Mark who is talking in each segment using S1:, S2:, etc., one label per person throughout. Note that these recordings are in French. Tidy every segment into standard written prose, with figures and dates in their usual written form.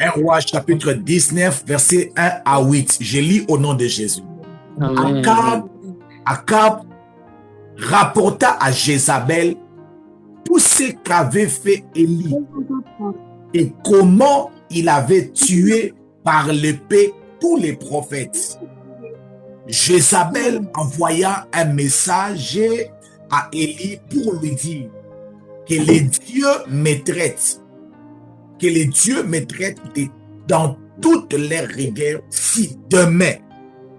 S1: 1 Roi chapitre 19, versets 1 à 8. Je lis au nom de Jésus. Akab rapporta à Jézabel tout ce qu'avait fait Élie et comment il avait tué par l'épée tous les prophètes. Jézabel envoya un message à Élie pour lui dire que les dieux me traitent, dans toutes les rigueurs si demain,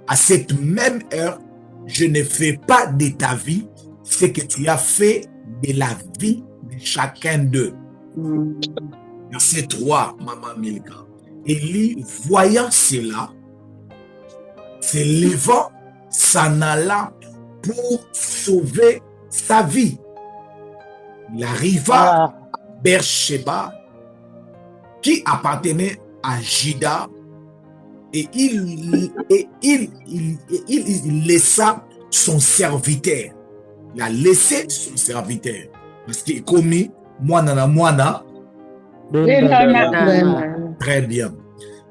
S1: à cette même heure, je ne fais pas de ta vie ce que tu as fait de la vie de chacun d'eux. Verset 3, Maman Milka. Élie, voyant cela, se levant, s'en alla pour sauver sa vie. Il arriva à Beersheba, qui appartenait à Juda, et il laissa son serviteur. Il a laissé son serviteur. Parce qu'il commis moana. Très bien.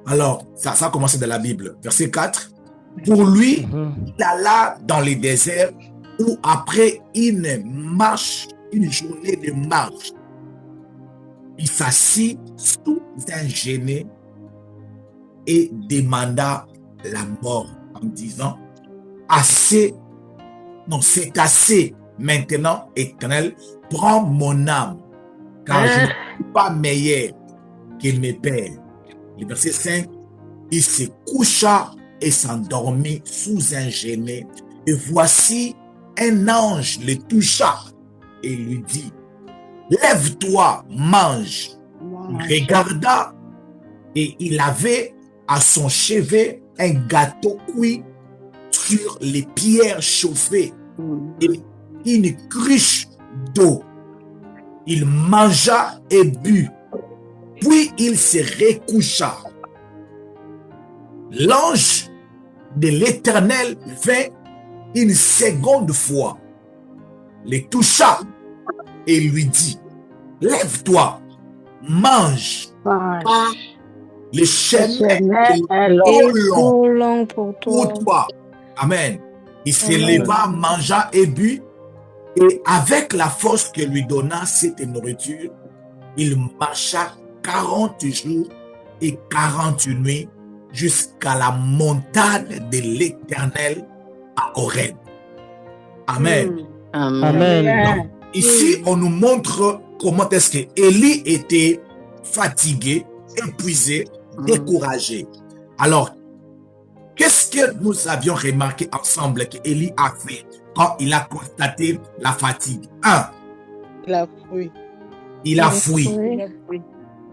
S1: Alors, ça a commencé dans la Bible. Verset 4. Pour lui, il alla dans les déserts où après une journée de marche, il s'assit sous un genêt et demanda la mort en disant, c'est assez maintenant, Éternel, prends mon âme, car je ne suis pas meilleur que mes pères. Le verset 5, il se coucha et s'endormit sous un genêt, et voici un ange le toucha et lui dit, lève-toi, mange. Il regarda et il avait à son chevet un gâteau cuit sur les pierres chauffées et une cruche d'eau. Il mangea et but, puis il se recoucha. L'ange de l'Éternel vint une seconde fois, le toucha et lui dit, lève-toi, mange. Le chemin est trop long pour toi. Amen. Il se leva, mangea et but, et avec la force que lui donna cette nourriture, il marcha 40 jours et 40 nuits jusqu'à la montagne de l'Éternel à Horeb. Amen. Donc, ici, on nous montre comment est-ce que Élie était fatigué, épuisé, découragé. Alors, qu'est-ce que nous avions remarqué ensemble qu'Élie a fait quand il a constaté la fatigue? 1. Il a fui.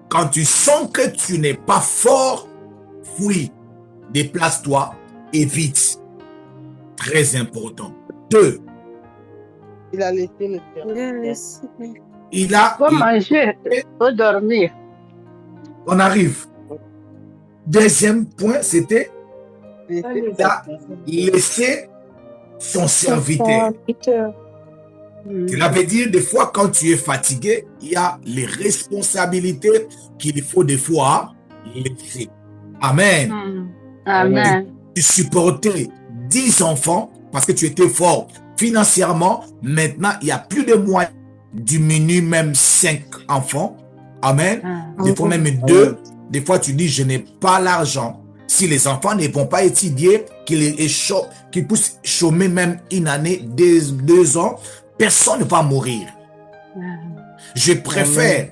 S1: Quand tu sens que tu n'es pas fort, fuis. Déplace-toi et vite. Très important. 2.
S2: Il a laissé le faire.
S1: Il a...
S2: Faut manger, faut dormir.
S1: On arrive. Deuxième point, c'était il a laissé son serviteur. Cela veut dire, des fois, quand tu es fatigué, il y a les responsabilités qu'il faut des fois laisser. Amen.
S2: Amen.
S1: Tu supportais 10 enfants parce que tu étais fort financièrement. Maintenant, il n'y a plus de moyens. Diminue même 5 enfants. Amen. Des fois même 2. Des fois, tu dis, je n'ai pas l'argent. Si les enfants ne vont pas étudier, qu'ils puissent chômer même une année, 2 ans, personne ne va mourir. Je préfère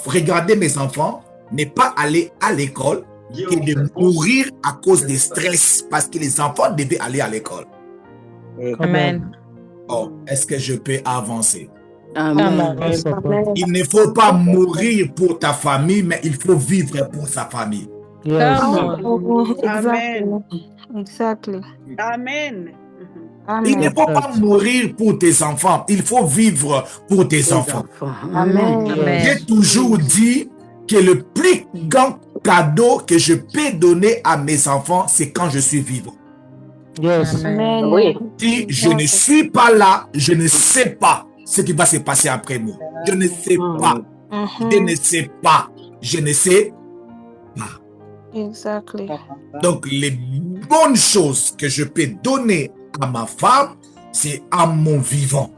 S1: regarder mes enfants, ne pas aller à l'école, que de mourir à cause de stress, parce que les enfants devaient aller à l'école.
S3: Amen.
S1: Oh, est-ce que je peux avancer?
S3: Amen.
S1: Il ne faut pas mourir pour ta famille, mais il faut vivre pour sa famille.
S3: Yes.
S2: Amen.
S4: Exactly.
S2: Amen.
S1: Il ne faut pas mourir pour tes enfants, il faut vivre pour tes enfants.
S4: Amen.
S1: J'ai toujours dit que le plus grand cadeau que je peux donner à mes enfants, c'est quand je suis vivant.
S3: Yes.
S4: Amen.
S2: Oui.
S1: Si je ne suis pas là, je ne sais pas ce qui va se passer après moi. Je ne sais pas. Je ne sais pas. Je ne sais pas.
S4: Exactly.
S1: Donc, les bonnes choses que je peux donner à ma femme, c'est à mon vivant.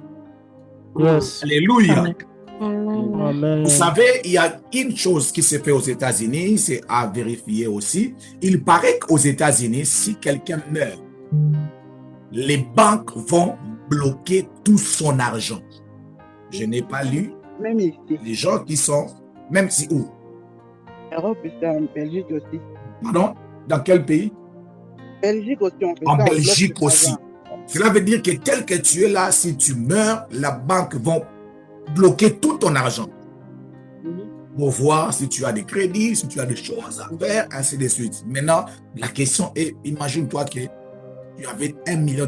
S3: Yes.
S1: Alléluia.
S3: Amen.
S4: Amen.
S3: Amen.
S1: Vous savez, il y a une chose qui se fait aux États-Unis, c'est à vérifier aussi. Il paraît qu'aux États-Unis, si quelqu'un meurt, les banques vont bloquer tout son argent. Je n'ai pas lu
S2: Même ici.
S1: les gens qui sont, même si où?
S2: Europe, c'est en Belgique aussi.
S1: Pardon? Dans quel pays?
S2: Belgique aussi, on fait
S1: En
S2: ça. on
S1: Belgique
S2: bloque
S1: aussi.
S2: l'argent.
S1: Cela veut dire que tel que tu es là, si tu meurs, la banque va bloquer tout ton argent pour voir si tu as des crédits, si tu as des choses à faire, ainsi de suite. Maintenant, la question est, imagine-toi que tu avais $1 million,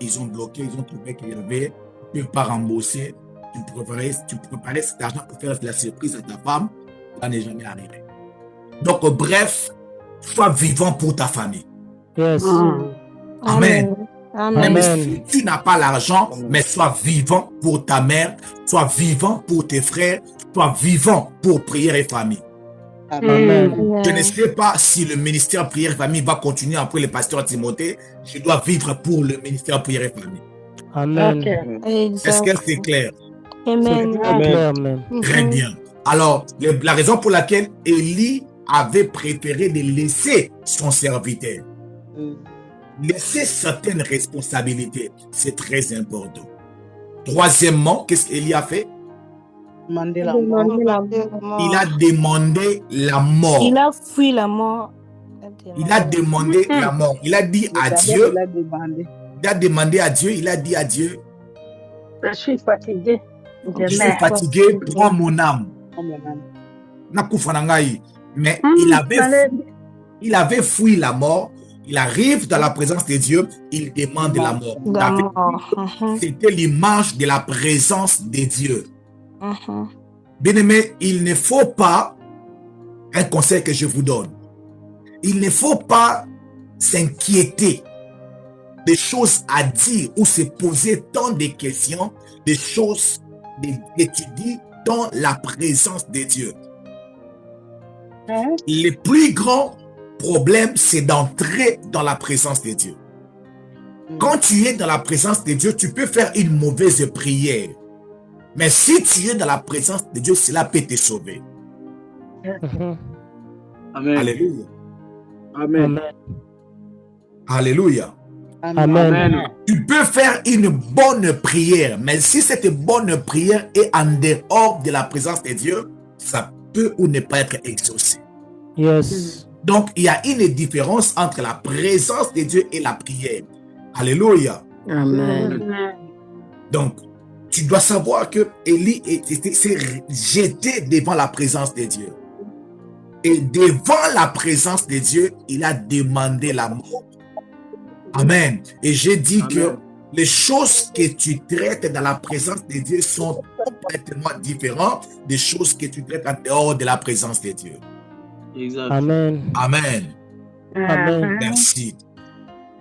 S1: ils ont bloqué, ils ont trouvé qu'il y avait, tu ne peux pas rembourser, tu préparais cet argent pour faire la surprise à ta femme, ça n'est jamais arrivé. Donc, bref, sois vivant pour ta famille.
S3: Yes.
S1: Amen.
S4: Amen.
S1: Même
S3: Amen.
S1: si tu n'as pas l'argent, mais sois vivant pour ta mère, sois vivant pour tes frères, sois vivant pour prière et famille.
S3: Amen.
S1: Je ne sais pas si le ministère prière et famille va continuer après le pasteur Timothée. Je dois vivre pour le ministère prière et famille.
S3: Amen.
S1: Est-ce que c'est clair?
S4: Amen.
S3: C'est clair, amen.
S1: Très bien. Alors, la raison pour laquelle Élie avait préféré de laisser son serviteur, laisser certaines responsabilités, c'est très important. Troisièmement, qu'est-ce qu'Élie a fait?
S2: Demander la mort.
S1: Il a demandé la mort.
S4: Il a fui la mort.
S1: Il a demandé la mort. Il a dit à Dieu,
S2: Il a demandé.
S1: il a demandé à Dieu, il a dit à Dieu,
S2: Je suis fatigué.
S1: je suis fatigué, prends mon âme. Nakufa na ngai. Mais il avait fui la mort. Il arrive dans la présence de Dieu, il demande la mort.
S4: La mort.
S1: C'était l'image de la présence de Dieu. Bien-aimé, il ne faut pas, un conseil que je vous donne, il ne faut pas s'inquiéter des choses à dire ou se poser tant de questions, des choses d'étudier dans la présence de Dieu. Le plus grand problème, c'est d'entrer dans la présence de Dieu. Quand tu es dans la présence de Dieu, tu peux faire une mauvaise prière. Mais si tu es dans la présence de Dieu, cela peut te sauver.
S2: Amen.
S1: Alléluia.
S2: Amen.
S1: Alléluia.
S3: Amen.
S1: Tu peux faire une bonne prière, mais si cette bonne prière est en dehors de la présence de Dieu, ça peut ou ne pas être exaucé.
S3: Yes.
S1: Donc, il y a une différence entre la présence de Dieu et la prière. Alléluia.
S3: Amen.
S1: Donc, tu dois savoir que Élie s'est jeté devant la présence de Dieu. Et devant la présence de Dieu, il a demandé la mort. Amen. Et j'ai dit que les choses que tu traites dans la présence de Dieu sont complètement différentes des choses que tu traites en dehors de la présence de Dieu.
S5: Exact.
S3: Amen.
S1: Amen.
S3: Amen.
S1: Merci.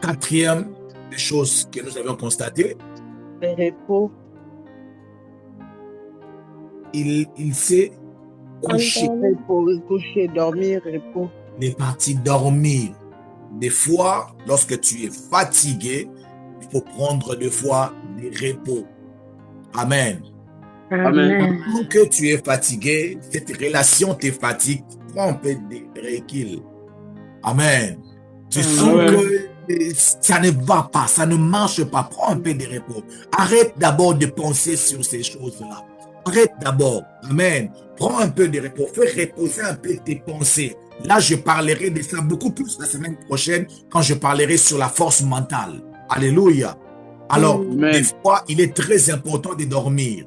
S1: Quatrième des choses que nous avions constatées,
S2: Le repos.
S1: il s'est couché.
S2: Repos, coucher, dormir, repos.
S1: Il est parti dormir. Des fois, lorsque tu es fatigué, il faut prendre des fois des repos. Amen.
S5: Amen.
S1: Tant que tu es fatigué, cette relation te fatigue, prends un peu de recul. Amen. Tu sens que ça ne va pas, ça ne marche pas, prends un peu de repos. Arrête d'abord de penser sur ces choses-là. Arrête d'abord. Amen. Prends un peu de repos. Fais reposer un peu tes pensées. Là, je parlerai de ça beaucoup plus la semaine prochaine quand je parlerai sur la force mentale. Alléluia. Alors, des fois, il est très important de dormir.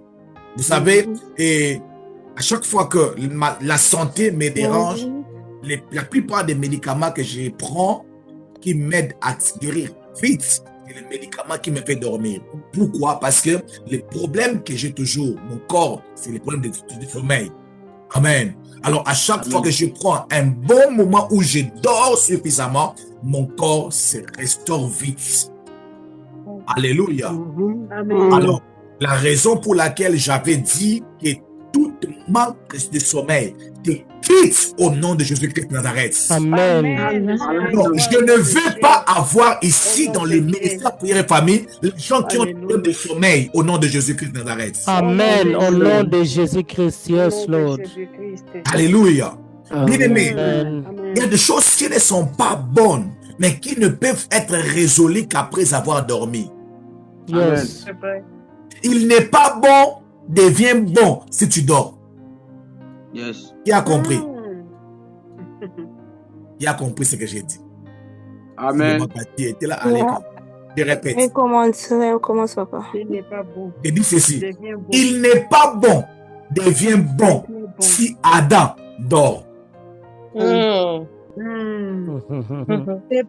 S1: Vous savez, et à chaque fois que la santé me dérange, la plupart des médicaments que je prends qui m'aident à guérir vite, c'est le médicament qui me fait dormir. Pourquoi? Parce que les problèmes que j'ai toujours, mon corps, c'est les problèmes de sommeil. Amen. Alors, à chaque fois que je prends un bon moment où je dors suffisamment, mon corps se restaure vite. Alléluia.
S2: Amen.
S1: Alors, la raison pour laquelle j'avais dit que tout manque de sommeil te quitte au nom de Jésus-Christ de Nazareth.
S3: Amen.
S1: Donc, je ne veux pas avoir ici dans les ministères prière et famille les gens qui ont des problèmes de sommeil au nom de Jésus-Christ de Nazareth.
S3: Amen. Au nom de Jésus-Christ. Yes, Lord.
S1: Alléluia. Bien-aimé,
S3: Amen.
S1: il y a des choses qui ne sont pas bonnes, mais qui ne peuvent être résolues qu'après avoir dormi.
S3: Yes.
S1: Il n'est pas bon, devient bon si tu dors.
S5: Yes.
S1: Qui a compris? Qui a compris ce que j'ai dit?
S5: Amen.
S1: Je répète.
S4: Recommence, papa.
S2: Ce n'est pas bon.
S1: Je dis ceci.
S2: Devient bon.
S1: Il n'est pas bon, devient bon si Adam dort.
S2: C'est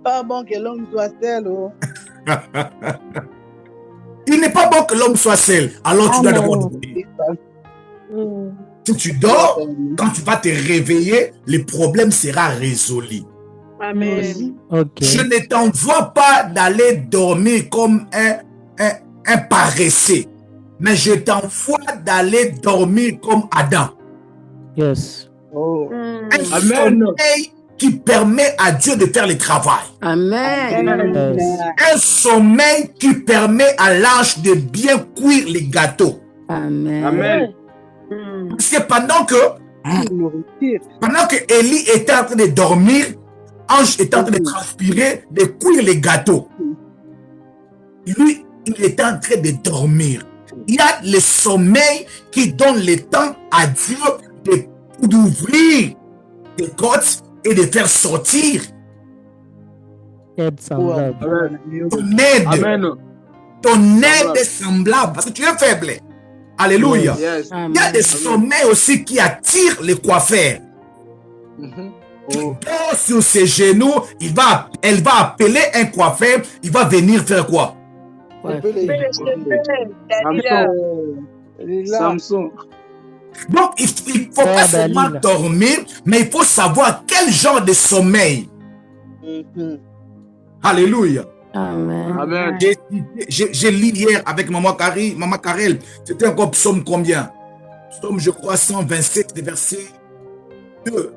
S2: pas bon que l'homme soit seul. Oh.
S1: Il n'est pas bon que l'homme soit seul, alors tu dois d'abord dormir. Si tu dors, quand tu vas te réveiller, le problème sera résolu.
S2: Amen.
S3: Ok.
S1: Je ne t'envoie pas d'aller dormir comme un paresseux, mais je t'envoie d'aller dormir comme Adam.
S3: Yes.
S2: Oh.
S1: Un sommeil qui permet à Dieu de faire le travail.
S6: Amen.
S3: Yes.
S1: Un sommeil qui permet à l'ange de bien cuire les gâteaux.
S6: Amen.
S5: Amen.
S1: Parce que pendant que
S2: Nourriture.
S1: Élie était en train de dormir, Ange était en train de transpirer, de cuire les gâteaux. Lui, il était en train de dormir. Il y a le sommeil qui donne le temps à Dieu d'ouvrir des côtes et de faire sortir
S3: Aide semblable.
S1: ton aide.
S5: Amen.
S1: Ton aide est semblable parce que tu es faible. Alléluia.
S5: Yes.
S1: Il y a des sommeils aussi qui attirent les coiffeurs.
S5: Oh.
S1: Dors sur ses genoux, elle va appeler un coiffeur, il va venir faire quoi?
S5: Samson.
S1: Donc, il ne faut pas seulement dormir, mais il faut savoir quel genre de sommeil. Alléluia.
S6: Amen.
S5: Amen.
S1: J'ai lu hier avec maman Karel. C'était encore psaume combien? Psaume, je crois, 127, verset 2.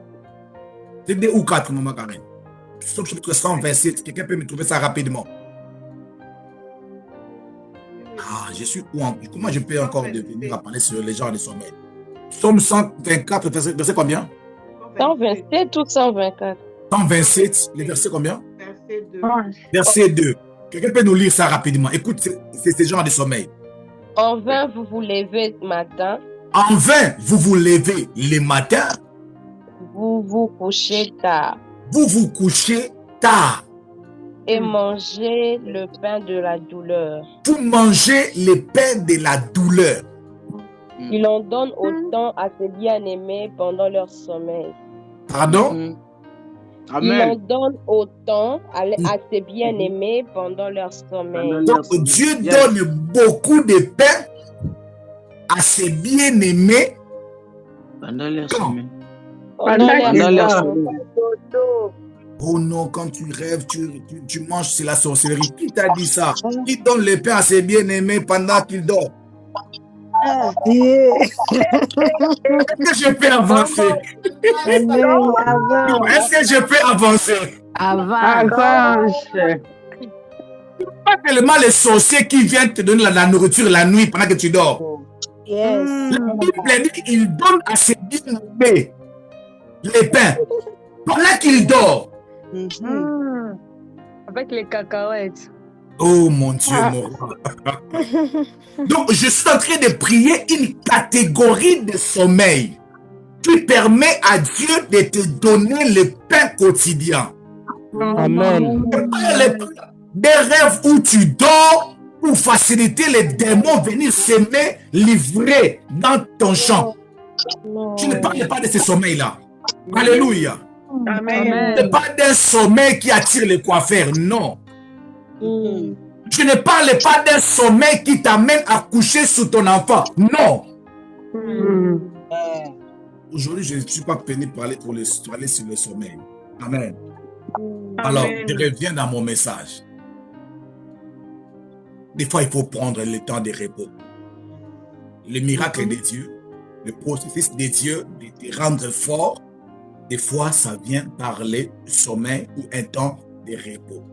S1: C'est 2 ou 4, maman Karel. Psaume chapitre 127. Quelqu'un peut me trouver ça rapidement? Ah, je suis où? Comment je peux encore devenir à parler sur les genres de sommeil? Psaume 124, verset combien?
S7: 127 ou 124?
S1: 127, le verset combien?
S2: Verset 2.
S1: Verset 2. Quelqu'un peut nous lire ça rapidement. Écoute, c'est ce genre de sommeil.
S7: En vain, vous vous levez matin,
S1: En vain, vous vous levez le matin,
S7: vous vous couchez tard
S1: vous vous couchez tard.
S7: et mangez le pain de la douleur.
S1: Vous mangez le pain de la douleur.
S7: Il en donne autant à ses bien-aimés pendant leur sommeil.
S1: Pardon?
S7: Il en
S5: Amen.
S7: donne autant à ses bien-aimés pendant leur sommeil.
S1: Donc Dieu donne beaucoup de pain à ses bien-aimés.
S5: Pendant les
S1: Quand?
S5: semaines.
S7: Pendant leur sommeil.
S1: Oh non, quand tu rêves, tu manges, c'est la sorcellerie. Qui t'a dit ça? Qui donne le pain à ses bien-aimés pendant qu'ils dorment? Est-ce que je peux avancer? Est-ce que je peux avancer?
S2: Avance.
S1: Pas tellement les sorciers qui viennent te donner la nourriture la nuit pendant que tu dors.
S4: Yes.
S1: La Bible dit qu'il donne à ses bien-aimés les pains pendant qu'il dort.
S8: Avec les cacahuètes.
S1: Oh mon Dieu, mon roi. Donc, je suis en train de prier une catégorie de sommeil qui permet à Dieu de te donner le pain quotidien.
S3: Amen.
S1: Des rêves où tu dors pour faciliter les démons venir s'aimer, livrer dans ton champ. Tu ne parles pas de ce sommeil-là. Alléluia.
S2: Amen.
S1: Ce n'est pas d'un sommeil qui attire les coiffeurs, non. Je ne parle pas d'un sommeil qui t'amène à coucher sur ton enfant, non. Aujourd'hui, je ne suis pas venu parler pour aller sur le sommeil. Amen. Alors, je reviens dans mon message. Des fois, il faut prendre le temps de repos. Le miracle de Dieu, le processus de Dieu de te rendre fort, des fois, ça vient par le sommeil ou un temps de repos.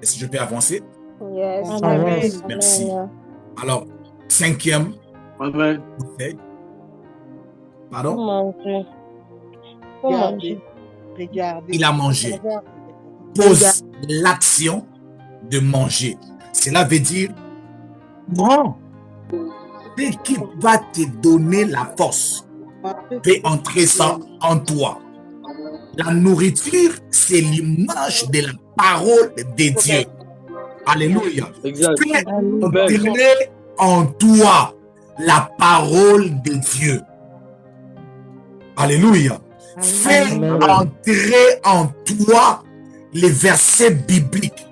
S1: Est-ce que je peux avancer?
S4: Yes.
S3: Amen.
S1: Merci. Alors, 5e
S5: Amen.
S1: conseil. Pardon?
S7: Manger. Faut manger.
S2: Regardez.
S1: Il a mangé. Pose l'action de manger. Cela veut dire, non, ce qui va te donner la force peut entrer ça en toi. La nourriture, c'est l'image de la parole de Dieu. Alléluia.
S5: Exact.
S1: Fais entrer en toi la parole de Dieu. Alléluia. Fais
S3: Amen.
S1: entrer en toi les versets bibliques.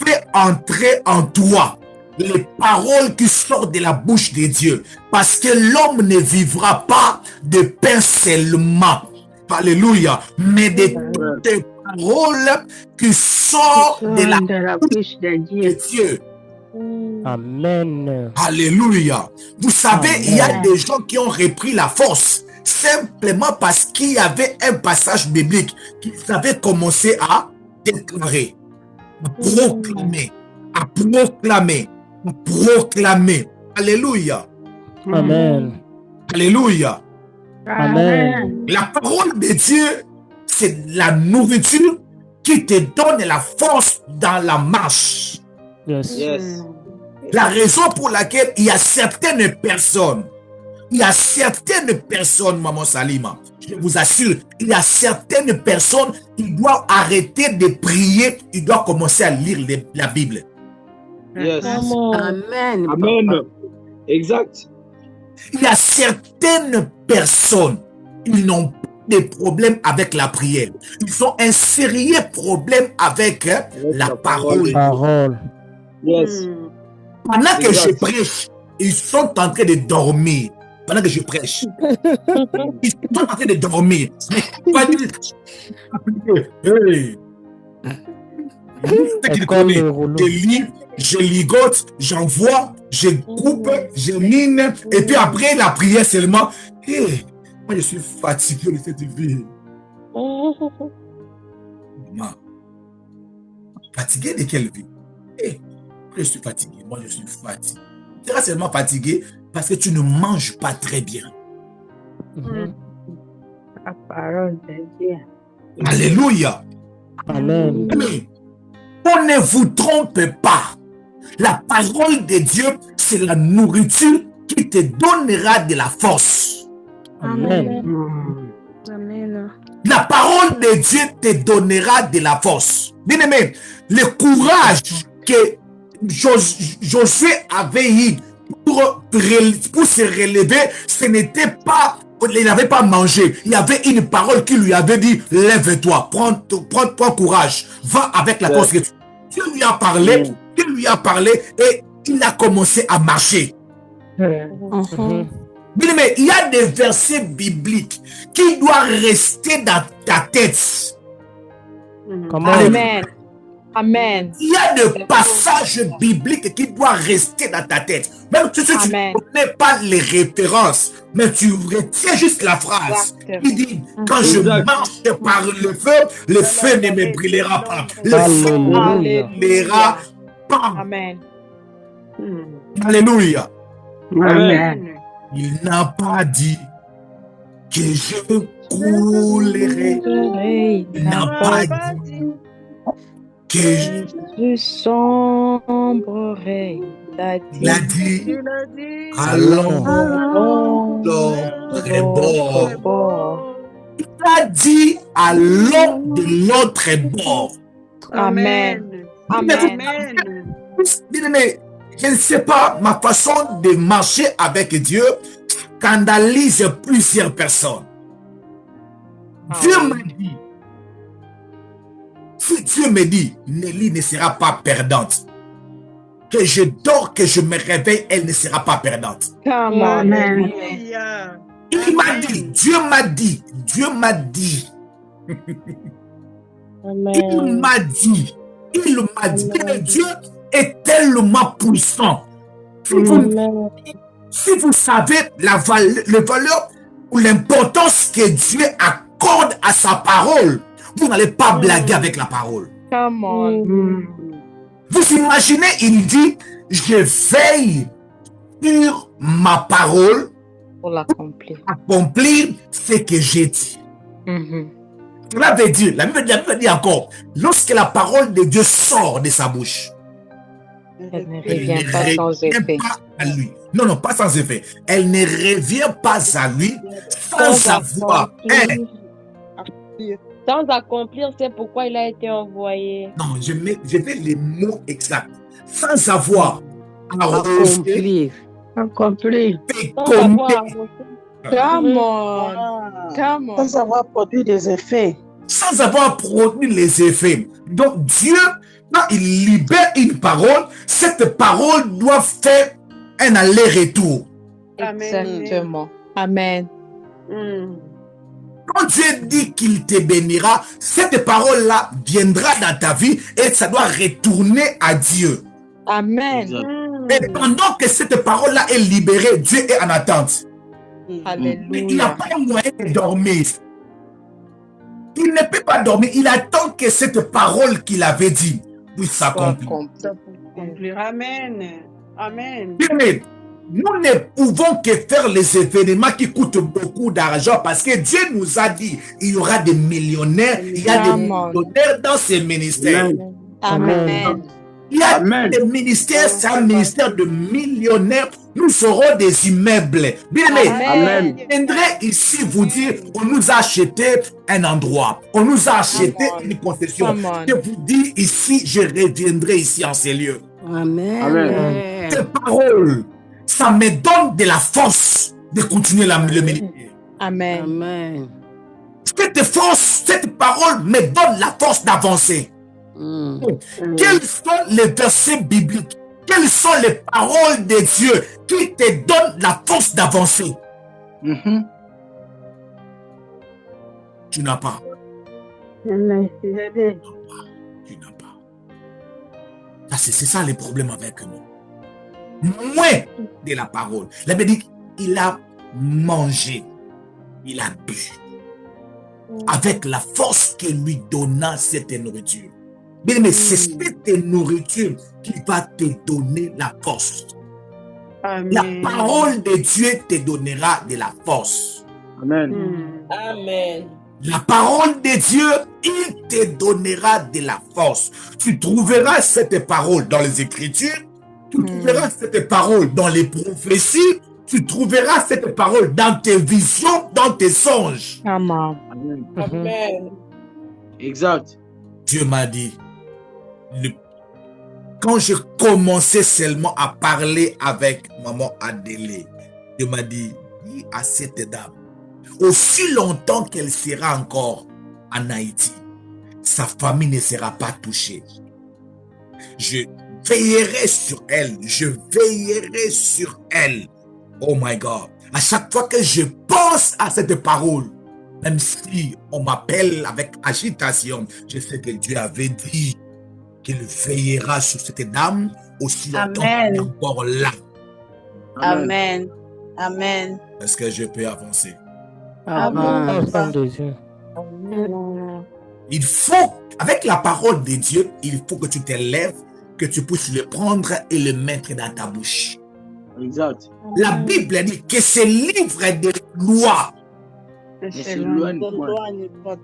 S1: Fais entrer en toi les paroles qui sortent de la bouche de Dieu. Parce que l'homme ne vivra pas de pain seulement. Alléluia. Mais de toutes les paroles qui sortent de la bouche de Dieu.
S3: Amen.
S1: Alléluia. Vous savez,
S3: Amen.
S1: il y a des gens qui ont repris la force simplement parce qu'il y avait un passage biblique qu'ils avaient commencé à déclarer, à proclamer, à proclamer, à proclamer. Alléluia.
S3: Amen.
S1: Alléluia.
S3: Amen.
S1: La parole de Dieu, c'est la nourriture qui te donne la force dans la marche.
S3: Yes.
S5: Yes.
S1: La raison pour laquelle il y a certaines personnes, Maman Salima, je vous assure, il y a certaines personnes qui doivent arrêter de prier, ils doivent commencer à lire la Bible.
S5: Yes.
S6: Amen.
S5: Amen. Exact.
S1: Il y a certaines personnes, ils n'ont pas de problème avec la prière. Ils ont un sérieux problème avec la parole.
S3: Parole.
S5: Yes.
S1: Pendant que je
S5: Exact.
S1: prêche, ils sont en train de dormir. Pendant que je prêche, ils sont en train de dormir. Mais pas dire, hey. Ce qu'il
S3: Comme
S1: connaît,
S3: le rouleau.
S1: je lis, je ligote, j'envoie, je coupe, je mine, et puis après la prière seulement. Hey, moi je suis fatigué de cette vie. Maman, fatigué de quelle vie? Hey, je suis fatigué, moi je suis fatigué. Tu seras seulement fatigué parce que tu ne manges pas très bien.
S8: La parole de Dieu.
S1: Alléluia.
S3: Amen.
S1: Mais on ne vous trompe pas. La parole de Dieu, c'est la nourriture qui te donnera de la force.
S3: Amen.
S4: Amen.
S1: La parole de Dieu te donnera de la force. Bien aimé, le courage que Josué avait eu pour se relever, ce n'était pas, il n'avait pas mangé. Il y avait une parole qui lui avait dit, lève-toi, prends courage, va avec la force que tu. Dieu lui a parlé, et il a commencé à marcher. Bien aimé, il y a des versets bibliques qui doivent rester dans ta tête.
S3: Comment?
S8: Amen. Amen.
S1: Il y a des passages bibliques qui doivent rester dans ta tête. Même si tu ne connais pas les références, mais tu retiens juste la phrase. Il dit, quand je marche par le feu ne me brûlera pas. Le feu ne me brûlera pas.
S8: Amen.
S1: Alléluia.
S5: Amen.
S1: Il n'a pas dit que je coulerai. Il n'a pas dit que
S8: Je sombrerai.
S1: il a dit, allons l'autre bord. Il a dit, allons de l'autre bord.
S8: Amen. Amen.
S1: Mais je ne sais pas, ma façon de marcher avec Dieu scandalise plusieurs personnes. Dieu m'a dit, si Dieu me dit, Nelly ne sera pas perdante, que je dors, que je me réveille, elle ne sera pas perdante.
S8: Amen.
S1: Il m'a dit, Dieu m'a dit, il m'a dit, que Dieu est tellement puissant. Si vous Si vous savez le valeur ou l'importance que Dieu accorde à sa parole, vous n'allez pas blaguer avec la parole.
S8: Come on.
S1: Vous imaginez, il dit, je veille sur ma parole,
S8: Pour l'accomplir.
S1: accomplir ce que j'ai dit. Cela veut dire, la Bible dit encore, lorsque la parole de Dieu sort de sa bouche,
S8: Elle ne
S1: elle
S8: revient
S1: ne
S8: pas sans
S1: revient
S8: effet.
S1: pas à lui. Non, non, pas sans effet. Elle ne revient pas à lui sans avoir.
S7: Sans accomplir, c'est pourquoi il a été envoyé.
S1: Non, je vais les mots exacts. Sans avoir arrosé,
S6: Accomplir.
S7: Sans avoir
S1: fécondé,
S7: arrosé.
S8: Come on. Come on.
S2: Sans avoir produit des effets.
S1: sans avoir produit les effets. Donc Dieu, quand il libère une parole, cette parole doit faire un aller-retour.
S8: Exactement. Amen.
S1: Quand Dieu dit qu'il te bénira, cette parole-là viendra dans ta vie et ça doit retourner à Dieu.
S8: Amen.
S1: Et pendant que cette parole-là est libérée, Dieu est en attente. Mais il n'a
S8: Alléluia.
S1: pas moyen de dormir. Il ne peut pas dormir. Il attend que cette parole qu'il avait dit puisse s'accomplir.
S2: Amen. Amen.
S1: Bien-aimés, nous ne pouvons que faire les événements qui coûtent beaucoup d'argent parce que Dieu nous a dit il y aura des millionnaires, il y a des
S8: Amen.
S1: millionnaires dans ces ministères.
S8: Amen.
S1: Il y a
S5: Amen.
S1: des ministères, c'est un ministère de millionnaires. Nous aurons des immeubles. Bien-aimés,
S5: Amen.
S1: je viendrai ici vous dire, on nous a acheté un endroit, on nous a acheté une concession.
S8: Amen.
S1: Je vous dis ici, je reviendrai ici en ces lieux.
S6: Amen.
S5: Amen.
S1: Ces paroles, ça me donne de la force de continuer le ministère.
S8: Amen.
S6: Amen.
S1: Cette force, cette parole me donne la force d'avancer. Quels sont les versets bibliques? Quelles sont les paroles de Dieu qui te donnent la force d'avancer? Tu n'as pas. Tu n'as pas. C'est ça le problème avec nous. Moins de la parole. La Bible dit, il a mangé, il a bu, avec la force que lui donna cette nourriture. Mais c'est cette nourriture qui va te donner la force. La parole de Dieu te donnera de la force.
S5: Amen.
S7: Amen.
S1: La parole de Dieu, il te donnera de la force. Tu trouveras cette parole dans les Écritures, tu trouveras cette parole dans les prophéties, tu trouveras cette parole dans tes visions, dans tes songes.
S8: Amen.
S5: Amen.
S7: Amen.
S5: Exact.
S1: Dieu m'a dit, quand je commençais seulement à parler avec maman Adélé, Dieu m'a dit, dis à cette dame, aussi longtemps qu'elle sera encore en Haïti, sa famille ne sera pas touchée. Je veillerai sur elle, je veillerai sur elle. Oh my God. À chaque fois que je pense à cette parole, même si on m'appelle avec agitation, je sais que Dieu avait dit qu'il veillera sur cette dame aussi longtemps qu'elle est encore là.
S2: Amen. Amen.
S1: Est-ce que je peux avancer?
S6: Amen.
S3: Au nom de Dieu.
S1: Il faut, avec la parole de Dieu, il faut que tu te lèves, que tu puisses le prendre et le mettre dans ta bouche.
S5: Exact.
S1: La Bible dit que ce livre de loi
S5: Ne s'éloigne point.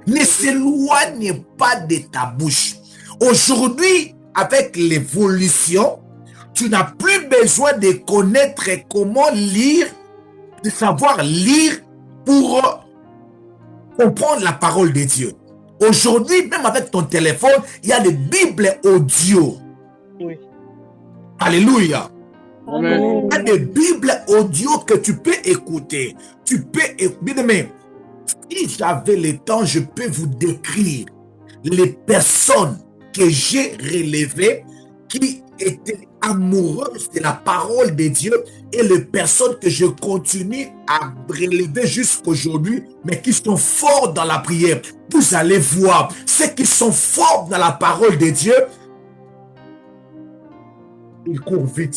S1: ne s'éloigne pas de ta bouche. Aujourd'hui, avec l'évolution, tu n'as plus besoin de connaître comment lire, de savoir lire pour comprendre la parole de Dieu. Aujourd'hui, même avec ton téléphone, il y a des Bibles audio.
S2: Oui.
S1: Alléluia.
S5: Amen.
S1: Il y a des Bibles audio que tu peux écouter. Tu peux écouter. Mais si j'avais le temps, je peux vous décrire les personnes que j'ai relevées qui étaient amoureuses de la parole de Dieu et les personnes que je continue à relever jusqu'aujourd'hui, mais qui sont forts dans la prière. Vous allez voir, ceux qui sont forts dans la parole de Dieu, ils courent vite.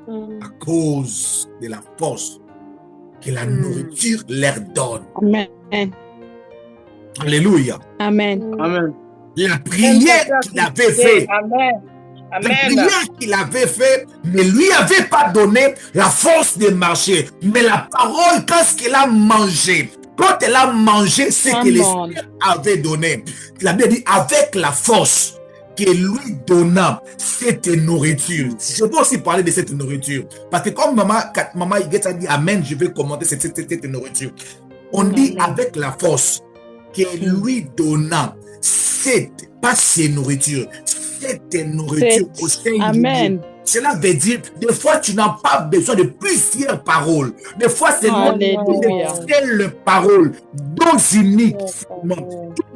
S1: à cause de la force que la nourriture leur donne.
S8: Amen.
S1: Alléluia.
S8: Amen.
S5: Amen.
S1: La prière qu'il avait faite,
S2: Amen.
S1: la
S2: Amen.
S1: prière qu'il avait faite ne lui avait pas donné la force de marcher. Mais la parole, quand elle a mangé, quand elle a mangé ce que l'Esprit avait donné, la Bible dit avec la force que lui donna cette nourriture. Je peux aussi parler de cette nourriture. Parce que comme maman Iguette a dit Amen, je vais commenter cette nourriture. On dit avec la force que lui donna pas ces nourritures, cette nourriture au sein de Dieu. Cela veut dire, des fois, tu n'as pas besoin de plusieurs paroles. Des fois, c'est une seule parole, dose unique.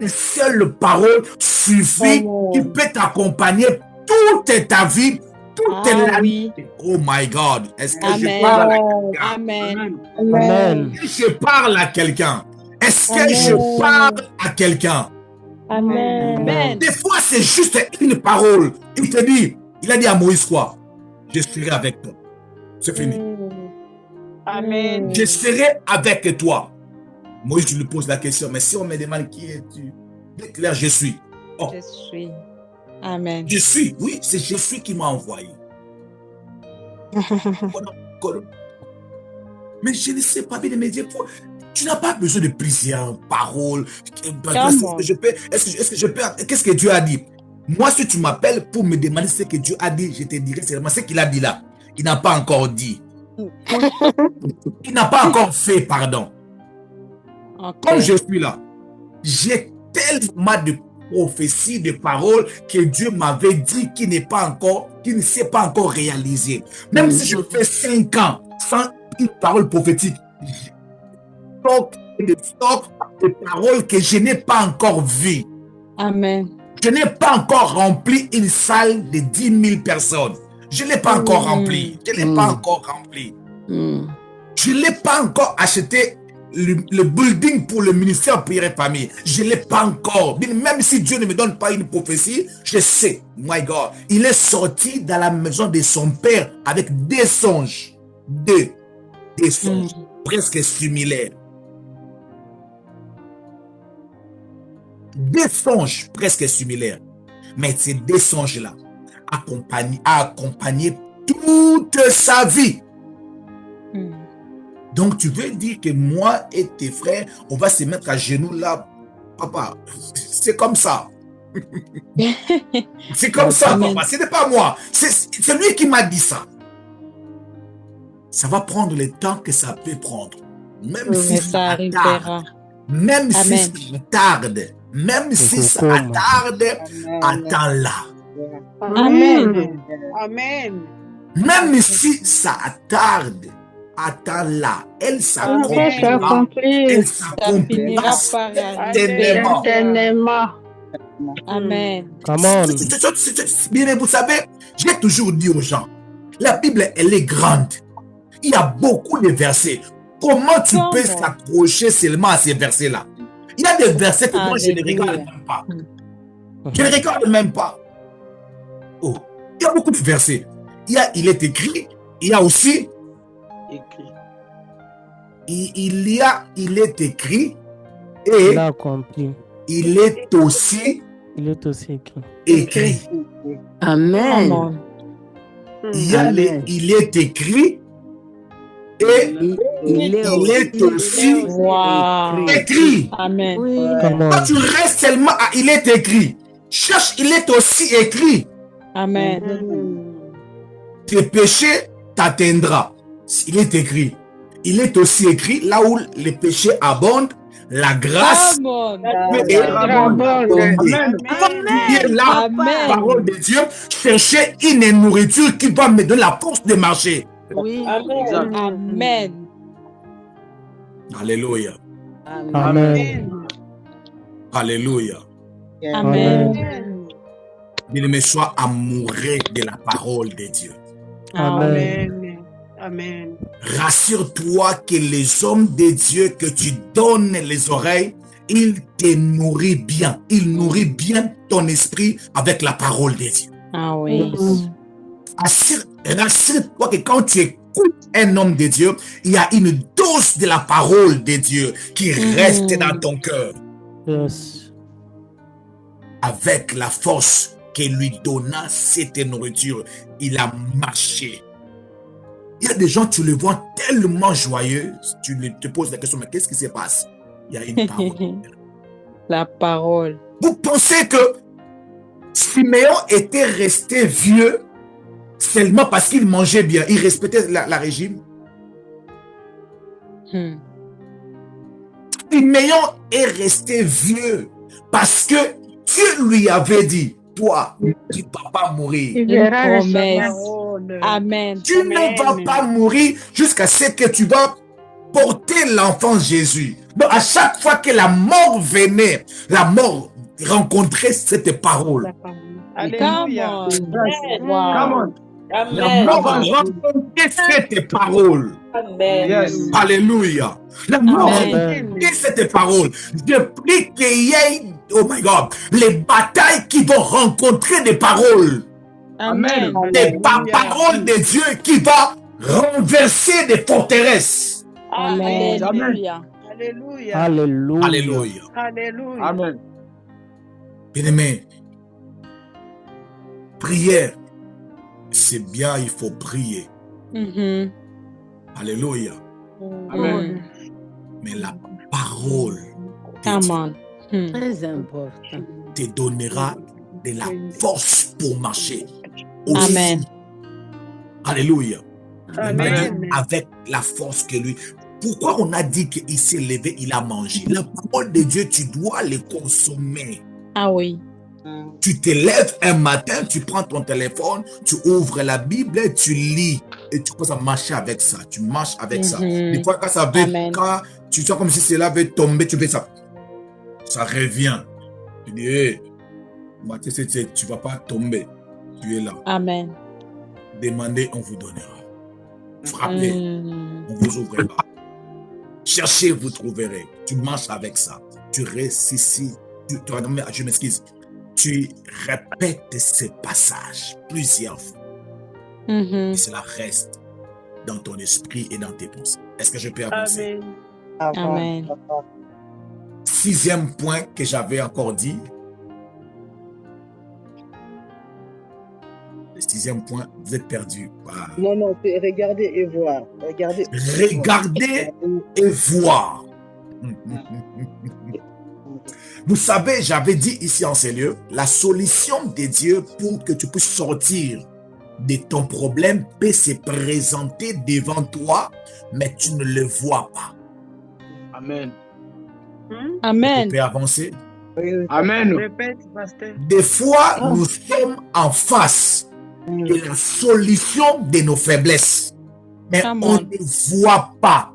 S1: Une seule parole suffit qui peut t'accompagner toute ta vie, toute la vie. Oh my God. Est-ce que je parle à quelqu'un?
S8: Amen.
S3: Amen.
S1: Est-ce que je parle à quelqu'un? Est-ce que je parle à quelqu'un?
S7: Amen.
S1: Des fois, c'est juste une parole. Il te dit, il a dit à Moïse quoi? Je serai avec toi. C'est fini.
S2: Amen.
S1: Je serai avec toi. Moïse, je lui pose la question, mais si on me demande qui es-tu? Déclare, je suis. Oh.
S8: Je suis. Amen.
S1: Je suis, oui, c'est je suis qui m'a envoyé. Mais je ne sais pas bien me dire, tu n'as pas besoin de plusieurs paroles. Est-ce que je peux, qu'est-ce que Dieu a dit? Moi, si tu m'appelles pour me demander ce que Dieu a dit, je te dirai seulement ce qu'il a dit là. Il n'a pas encore dit. Il n'a pas encore fait, pardon. Comme je suis là, j'ai tellement de prophéties, de paroles que Dieu m'avait dit qui ne s'est pas encore réalisé. Même si je fais 5 ans sans une parole prophétique, des stocks de paroles que je n'ai pas encore vues.
S8: Amen.
S1: Je n'ai pas encore rempli une salle de 10 000 personnes. Je ne l'ai pas encore rempli. Je ne l'ai pas encore rempli. Je ne l'ai pas encore acheté le building pour le ministère Prière et Famille. Je ne l'ai pas encore. Même si Dieu ne me donne pas une prophétie, je sais. My God. Il est sorti dans la maison de son père avec des songes. Des songes presque similaires. Des songes presque similaires. Mais ces deux songes-là a accompagné toute sa vie. Donc tu veux dire que moi et tes frères, on va se mettre à genoux là, papa. C'est comme ça. C'est comme ça, papa. Ce n'est pas moi. C'est lui qui m'a dit ça. Ça va prendre le temps que ça peut prendre. Même si ça arrivera. Même si ça tarde. Même si ça attarde, attends-la.
S2: Amen. Amen.
S1: Même si ça attarde, attends-la. Elle s'accomplira. Elle s'accomplira certainement.
S8: Amen.
S1: Bien, vous savez, j'ai toujours dit aux gens, la Bible, elle est grande. Il y a beaucoup de versets. Comment tu peux s'accrocher seulement à ces versets-là? Il y a des versets que moi, je ne regarde même pas. Je ne regarde même pas. Oh, il y a beaucoup de versets. Il est écrit. Il y a aussi
S5: écrit.
S1: Il est écrit. Et
S3: il a accompli.
S1: Il est aussi écrit.
S6: Amen.
S1: Il est écrit. Et il est aussi écrit.
S8: Amen.
S6: Oui.
S1: Quand tu restes seulement à il est écrit, cherche, il est aussi écrit.
S8: Amen.
S1: Tes péchés t'atteindra. Il est écrit. Il est aussi écrit là où les péchés abondent, la grâce est abondante. La parole de Dieu, chercher une nourriture qui va me donner la force de marcher.
S6: Oui.
S8: Amen.
S1: Alléluia.
S3: Amen.
S1: Alléluia.
S8: Amen.
S1: Bien-aimé, sois amoureux de la parole de Dieu.
S2: Amen. Amen.
S1: Rassure-toi que les hommes de Dieu que tu donnes les oreilles, ils te nourrissent bien. Ils nourrissent bien ton esprit avec la parole de Dieu.
S8: Ah oui.
S1: Rassure-toi que quand tu écoutes un homme de Dieu, il y a une dose de la parole de Dieu qui reste dans ton cœur.
S3: Yes.
S1: Avec la force que lui donna cette nourriture, il a marché. Il y a des gens, tu les vois tellement joyeux, tu te poses la question, mais qu'est-ce qui se passe? Il y a une parole.
S8: La parole.
S1: Vous pensez que Siméon était resté vieux seulement parce qu'il mangeait bien, il respectait la régime? Siméon est resté vieux parce que Dieu lui avait dit, toi, tu ne vas pas mourir.
S2: Il verra
S8: Une
S2: la
S8: promesse.
S2: parole.
S8: Amen.
S1: Tu ne vas pas mourir jusqu'à ce que tu vas porter l'enfant Jésus. Donc à chaque fois que la mort venait, la mort rencontrait cette parole.
S2: Alléluia.
S5: Come on.
S1: La mort rencontrait cette parole.
S7: Amen.
S5: Yes.
S1: Alléluia. La mort
S8: Amen.
S1: rencontrait cette parole. Je prie qu'il y ait, oh my God, les batailles qui vont rencontrer des paroles.
S8: Amen.
S1: Des paroles de Dieu qui va renverser des forteresses.
S8: Amen.
S2: Alléluia.
S3: Alléluia.
S1: Alléluia.
S2: Alléluia.
S5: Amen.
S1: Bien-aimé, prière, c'est bien, il faut prier.
S8: Mhm.
S1: Alléluia.
S5: Amen.
S1: Mais la parole de
S8: Amen.
S6: Très important.
S1: Dieu te donnera de la force pour marcher. Aussi.
S8: Amen.
S1: Alléluia.
S2: Amen.
S1: Avec la force que lui. Pourquoi on a dit qu'il s'est levé, il a mangé? La parole de Dieu, tu dois les consommer.
S8: Ah oui.
S1: Tu te lèves un matin, tu prends ton téléphone, tu ouvres la Bible, tu lis et tu commences à marcher avec ça. Tu marches avec ça. Des fois, quand ça veut,
S8: Amen.
S1: quand tu sens comme si cela veut tomber, tu fais ça. Ça revient. Tu dis, hey, tu ne vas pas tomber. Tu es là.
S8: Amen.
S1: Demandez, on vous donnera. Frappez, on vous ouvrira. Cherchez, vous trouverez. Tu marches avec ça. Tu restes ici. Je m'excuse. Tu répètes ces passages plusieurs fois. Et cela reste dans ton esprit et dans tes pensées. Est-ce que je peux avancer?
S2: Amen.
S8: Amen.
S1: 6e point que j'avais encore dit. Le 6e point, vous êtes perdu. Ah.
S2: Non, non, c'est regarder et voir. Regardez.
S1: Regardez et voir. Vous savez, j'avais dit ici en ces lieux, la solution de Dieu pour que tu puisses sortir de ton problème peut se présenter devant toi, mais tu ne le vois pas.
S5: Amen.
S8: Amen.
S1: Tu peux avancer.
S5: Amen.
S2: Répète, pasteur.
S1: Des fois, nous sommes en face de la solution de nos faiblesses, mais
S8: Come
S1: on
S8: on.
S1: ne voit pas.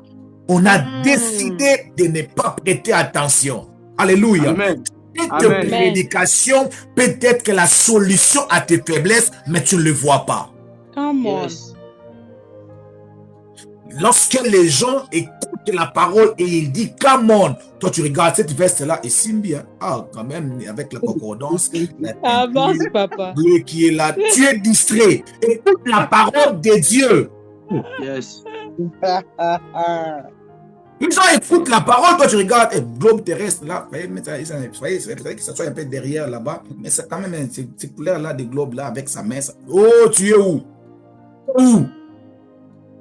S1: On a décidé de ne pas prêter attention. Alléluia.
S5: Amen.
S1: Cette
S5: Amen.
S1: prédication peut être que la solution à tes faiblesses, mais tu ne le vois pas.
S8: Come on.
S5: Yes.
S1: Lorsque les gens écoutent la parole et ils disent, come on, toi tu regardes cette veste-là et Simbi, hein, ah, quand même, avec la concordance, la
S8: Avance,
S1: teinture
S8: papa.
S1: bleue qui est là, tu es distrait. Écoute la parole de Dieu.
S5: Yes.
S1: Les gens écoutent la parole, toi tu regardes, et globe terrestre là, vous voyez que ça soit un peu derrière là-bas, mais c'est quand même cette couleur-là des globes là avec sa main. Oh, tu es où? Où?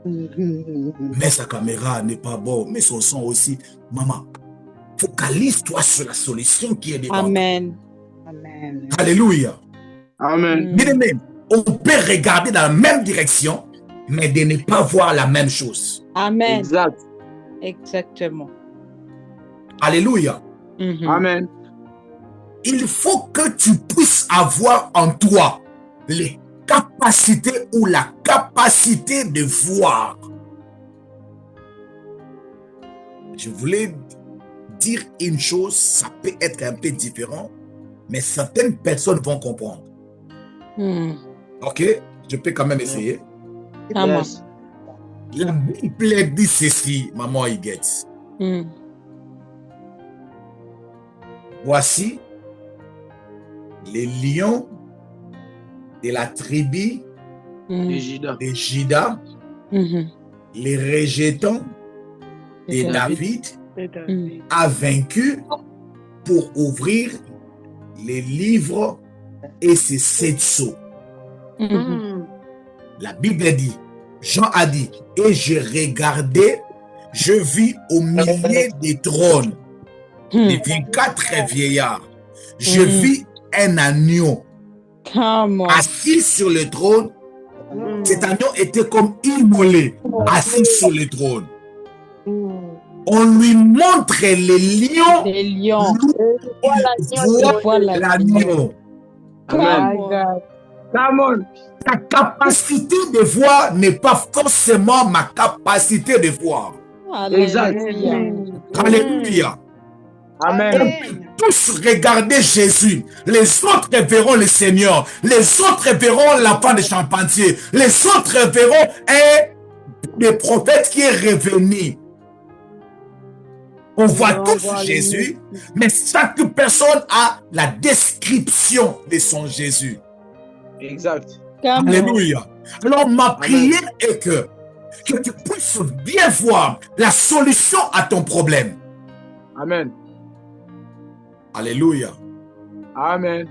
S1: Mais sa caméra n'est pas bonne, mais son son aussi. Maman, focalise-toi sur la solution qui est devant toi.
S8: Amen.
S1: Alléluia.
S5: Amen.
S1: Bien aimé, on peut regarder dans la même direction, mais de ne pas voir la même chose.
S8: Amen.
S5: Exact.
S8: Exactement.
S1: Alléluia.
S5: Amen.
S1: Il faut que tu puisses avoir en toi les capacités ou la capacité de voir. Je voulais dire une chose, ça peut être un peu différent, mais certaines personnes vont comprendre. Ok? Je peux quand même essayer.
S8: Amen.
S5: Yes.
S1: La Bible dit ceci, maman Higuette. Voici les lions de la tribu
S5: de Juda,
S1: de Juda, les rejetants et David a vaincu pour ouvrir les livres et ses 7 sceaux. La Bible dit, Jean a dit, et je regardais, je vis au milieu des trônes, les 24 vieillards. Je vis un agneau assis sur le trône. Cet agneau était comme immolé, assis sur le trône. On lui montre les lions.
S8: Les lions.
S1: Voilà l'agneau.
S5: Amen. Come on.
S1: Ta capacité de voir n'est pas forcément ma capacité de voir.
S8: Alléluia.
S1: Alléluia.
S5: Amen.
S1: Tous regarder Jésus. Les autres verront le Seigneur. Les autres verront l'enfant de Charpentier. Les autres verront le prophète qui est revenu. On voit tous Jésus, mais chaque personne a la description de son Jésus.
S5: Exact.
S1: Alléluia. Alors ma prière est que tu puisses bien voir la solution à ton problème.
S5: Amen.
S1: Alléluia.
S5: Amen.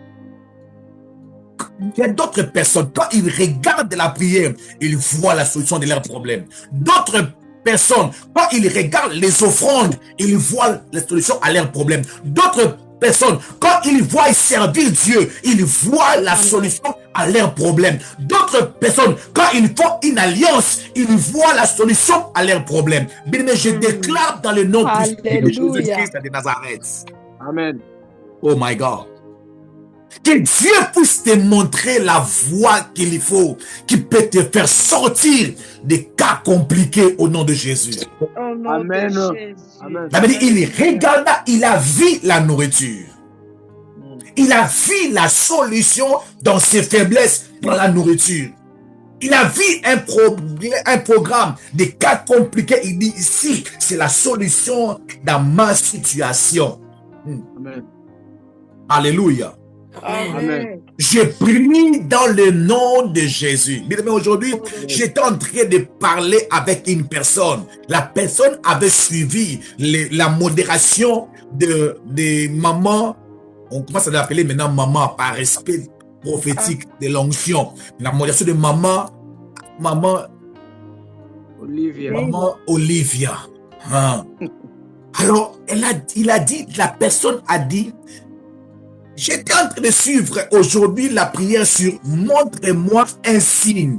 S1: Il y a d'autres personnes, quand ils regardent la prière, ils voient la solution de leurs problèmes. D'autres personnes, quand ils regardent les offrandes, ils voient la solution à leurs problèmes. D'autres personnes, quand ils voient servir Dieu, ils voient la solution à leurs problèmes. D'autres personnes, quand ils font une alliance, ils voient la solution à leurs problèmes. Bien, mais je déclare dans le nom puissant de Jésus-Christ de Nazareth.
S5: Amen.
S1: Oh my God. Que Dieu puisse te montrer la voie qu'il faut, qui peut te faire sortir des cas compliqués au nom de Jésus.
S5: Amen. Amen.
S1: La Bible dit, il regarda, il a vu la nourriture. Il a vu la solution dans ses faiblesses, dans la nourriture. Il a vu un programme de cas compliqués. Il dit ici, c'est la solution dans ma situation.
S5: Amen.
S1: Alléluia.
S5: Amen.
S1: Je prie dans le nom de Jésus. Mais aujourd'hui, j'étais en train de parler avec une personne. La personne avait suivi la modération de maman. On commence à l'appeler maintenant maman par respect prophétique de l'onction. La modération de maman Olivia. Hein. Alors, la personne a dit, j'étais en train de suivre aujourd'hui la prière sur montre-moi un signe.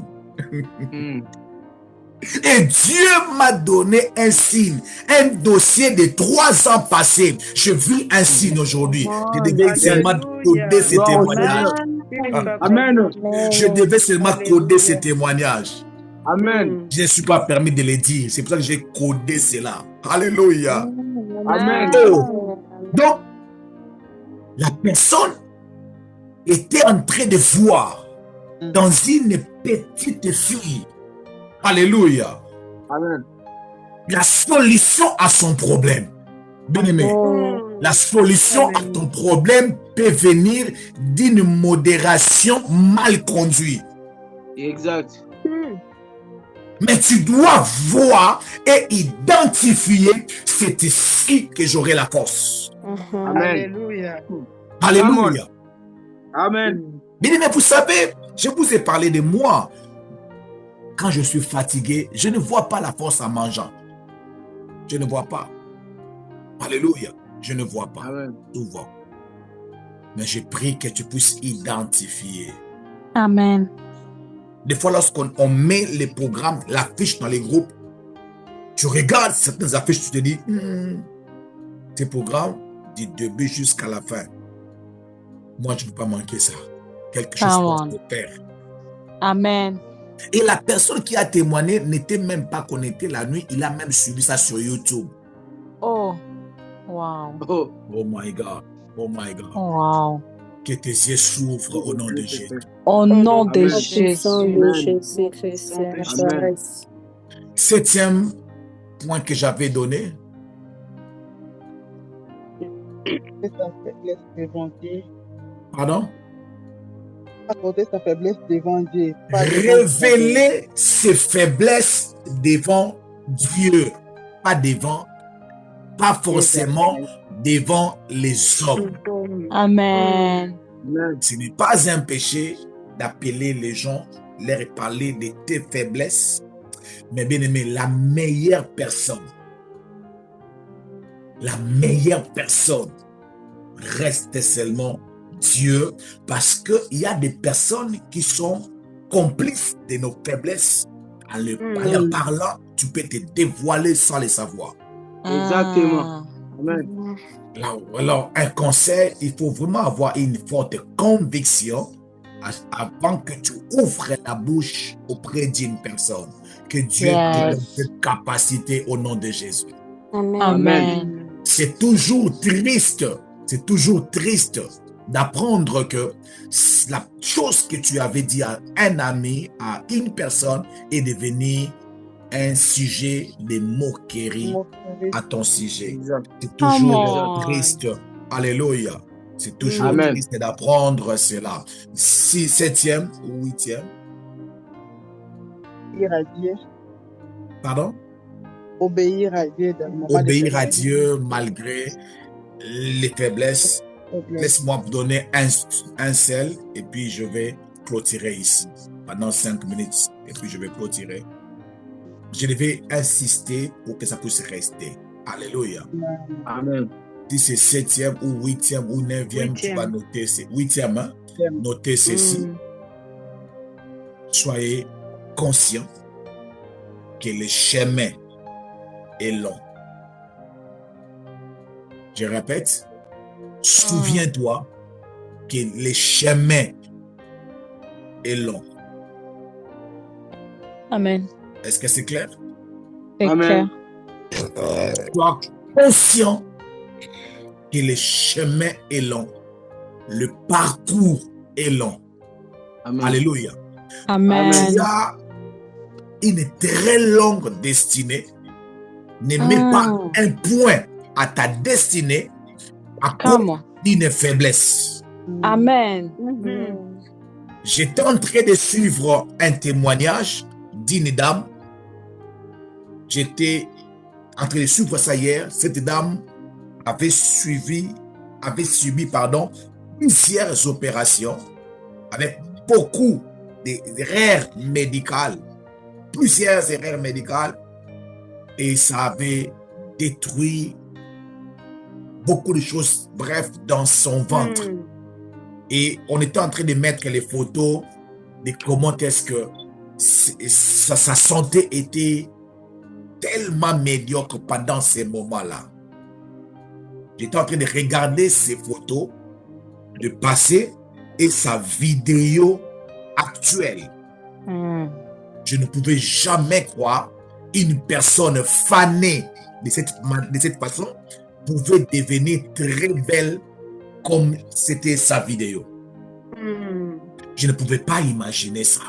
S1: Et Dieu m'a donné un signe, un dossier de 3 ans passés. Je vis un signe aujourd'hui. Je devais seulement coder ce témoignage.
S5: Amen.
S1: Je devais seulement coder ce témoignage.
S5: Amen.
S1: Je ne suis pas permis de le dire. C'est pour ça que j'ai codé cela. Alléluia.
S5: Amen.
S1: Oh. Donc, la personne était en train de voir dans une petite fille. Alléluia.
S5: Amen.
S1: La solution à son problème. Bien-aimé, la solution à ton problème peut venir d'une modération mal conduite.
S5: Exact.
S1: Mais tu dois voir et identifier, c'est ici que j'aurai la force.
S5: Amen.
S2: Alléluia.
S1: Alléluia.
S5: Amen.
S1: Bien-aimé, vous savez, je vous ai parlé de moi. Quand je suis fatigué, je ne vois pas la force en mangeant. Je ne vois pas. Alléluia. Je ne vois pas.
S5: Amen.
S1: Souvent. Mais je prie que tu puisses identifier.
S8: Amen.
S1: Des fois, lorsqu'on met les programmes, l'affiche dans les groupes, tu regardes certaines affiches, tu te dis, ces programmes, du début jusqu'à la fin. Moi, je ne veux pas manquer ça. Quelque chose pour se faire.
S8: Amen.
S1: Et la personne qui a témoigné n'était même pas connectée la nuit. Il a même suivi ça sur YouTube.
S8: Oh, wow.
S5: Oh.
S1: Oh my God. Oh my God.
S8: Oh, wow.
S1: Que tes yeux s'ouvrent au nom de Jésus.
S8: Au nom de
S5: Amen.
S8: Jésus.
S5: Amen.
S1: 7e point que j'avais donné. Pardon?
S2: apporter sa faiblesse devant Dieu.
S1: Révéler ses faiblesses devant Dieu, pas forcément devant les hommes.
S8: Amen.
S1: Ce n'est pas un péché d'appeler les gens, leur parler de tes faiblesses, mais bien aimé, la meilleure personne reste seulement Dieu, parce qu'il y a des personnes qui sont complices de nos faiblesses. En leur parlant, tu peux te dévoiler sans le savoir.
S5: Exactement. Amen.
S1: Alors, un conseil, il faut vraiment avoir une forte conviction avant que tu ouvres la bouche auprès d'une personne. Que Dieu te donne cette capacité au nom de Jésus.
S8: Amen. Amen.
S1: C'est toujours triste d'apprendre que la chose que tu avais dit à un ami, à une personne, est devenue un sujet de moquerie à ton sujet. C'est toujours triste. Alléluia. C'est toujours triste d'apprendre cela. 7e ou 8e. Pardon?
S2: Obéir à Dieu.
S1: Obéir à Dieu malgré les faiblesses. Laisse-moi vous donner un seul et puis je vais clôturer ici pendant 5 minutes et puis je vais clôturer. Je devais insister pour que ça puisse rester. Alléluia.
S5: Amen.
S1: Si c'est 7e ou 8e ou 9e, tu vas noter. 8e, hein? Notez ceci. Soyez conscients que le chemin est long. Je répète, souviens-toi que le chemin est long.
S8: Amen.
S1: Est-ce que c'est clair?
S8: C'est clair.
S1: Sois conscient que le chemin est long. Le parcours est long.
S5: Amen.
S1: Alléluia.
S8: Amen.
S1: Tu as une très longue destinée. Ne mets pas un point à ta destinée à cause d'une faiblesse.
S8: Amen.
S1: J'étais en train de suivre un témoignage d'une dame. J'étais en train de suivre ça hier. Cette dame avait subi plusieurs opérations avec beaucoup d'erreurs médicales. Plusieurs erreurs médicales. Et ça avait détruit beaucoup de choses, bref, dans son ventre. Et on était en train de mettre les photos de comment est-ce que sa santé était tellement médiocre pendant ces moments-là. J'étais en train de regarder ces photos de passé et sa vidéo actuelle. Je ne pouvais jamais croire une personne fanée de cette façon pouvait devenir très belle comme c'était sa vidéo. Je ne pouvais pas imaginer ça.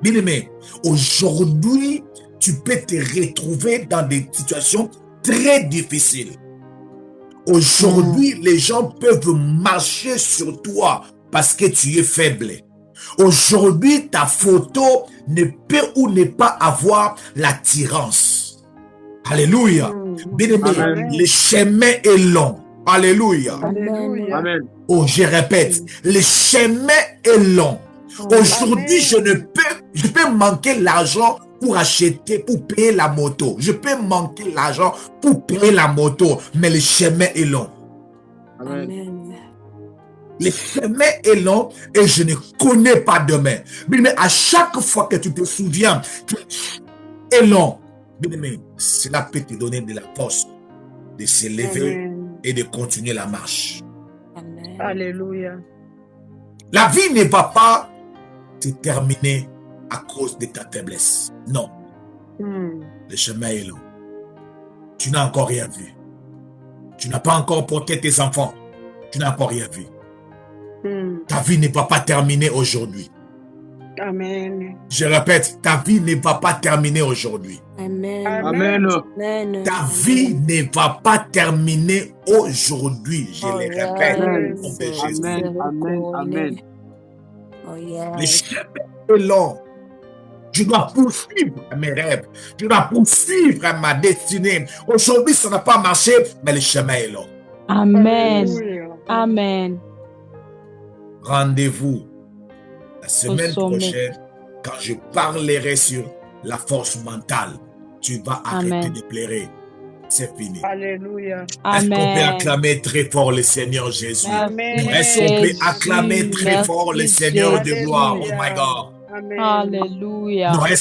S1: Bien aimé, aujourd'hui, tu peux te retrouver dans des situations très difficiles. Aujourd'hui, les gens peuvent marcher sur toi parce que tu es faible. Aujourd'hui, ta photo ne peut ou ne pas avoir l'attirance. Alléluia. Bien-aimé, le chemin est long. Alléluia.
S5: Amen.
S1: Oh, je répète, le chemin est long. Aujourd'hui, je peux manquer l'argent pour acheter, pour payer la moto. Je peux manquer l'argent pour payer la moto, mais le chemin est long.
S5: Amen.
S1: Le chemin est long et je ne connais pas demain. Mais à chaque fois que tu te souviens que est long, cela peut te donner de la force de se lever et de continuer la marche.
S4: Amen.
S2: Alléluia.
S1: La vie ne va pas se terminer à cause de ta faiblesse. Non. Le chemin est long. Tu n'as encore rien vu. Tu n'as pas encore porté tes enfants. Tu n'as encore rien vu. Ta vie ne va pas terminer aujourd'hui.
S2: Amen.
S1: Je répète, ta vie ne va pas terminer aujourd'hui.
S4: Amen.
S5: Amen.
S4: Amen.
S1: Ta vie ne va pas terminer aujourd'hui. Je le répète. Au nom de Jésus.
S5: Amen. Amen. Amen.
S6: Oh,
S1: Le
S6: yes.
S1: chemin est long. Je dois poursuivre mes rêves. Je dois poursuivre ma destinée. Aujourd'hui, ça n'a pas marché, mais le chemin est long.
S8: Amen.
S2: Alléluia.
S8: Amen.
S1: Rendez-vous la semaine
S8: sommet.
S1: prochaine quand je parlerai sur la force mentale. Tu vas arrêter
S8: Amen.
S1: de pleurer. C'est fini.
S2: Alléluia.
S1: Est-ce qu'on peut
S8: Amen.
S1: acclamer très fort le Seigneur Jésus?
S2: Amen.
S1: Est-ce qu'on peut acclamer
S8: Jésus.
S1: très fort le
S8: Merci,
S1: Seigneur de gloire? Oh
S2: Jésus.
S1: my God.
S2: Amen.
S8: Alléluia.
S1: Non, est-ce